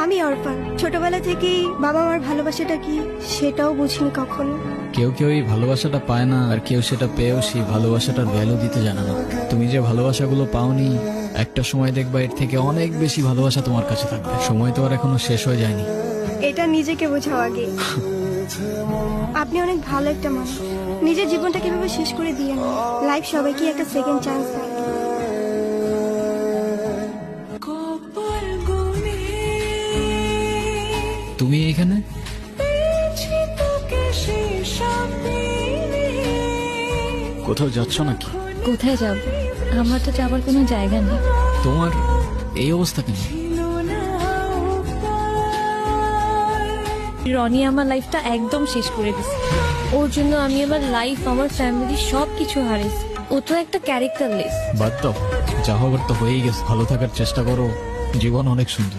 আমি অরফান। ছোটবেলা থেকেই বাবা মার ভালোবাসাটা কি সেটাও বুঝিনি কখনো। কেউ কেউ এই ভালোবাসাটা পায় না, আর কেউ সেটা পেয়েও সেই ভালোবাসাটার ভ্যালু দিতে জানে না। তুমি যে ভালোবাসাগুলো পাওনি, একটা সময় দেখবা এর থেকে অনেক বেশি ভালোবাসা তোমার কাছে থাকবে। সময় তো আর এখনো শেষ হয়ে যায়নি। এটা নিজেকে বোঝাও আগে। আপনি অনেক ভালো একটা মানুষ। নিজের জীবনটা কিভাবে শেষ করে দিয়ে না। লাইফ সবাইকে একটা সেকেন্ড চান্স দেয়। তুমি এখানে? কোথাও যাচ্ছ নাকি? কোথায় যাব? আমার তো যাবার কোনো জায়গা নেই। তোমার এই অবস্থা কেন? রনি আমার লাইফটা একদম শেষ করে দিছে। ওর জন্য আমি আমার লাইফ, আমার ফ্যামিলি সবকিছু হারিয়েছি। ও তো একটা ক্যারেক্টারলেস। বাদ দাও, যা হবার তো হয়েই গেছে। ভালো থাকার চেষ্টা করো, জীবন অনেক সুন্দর।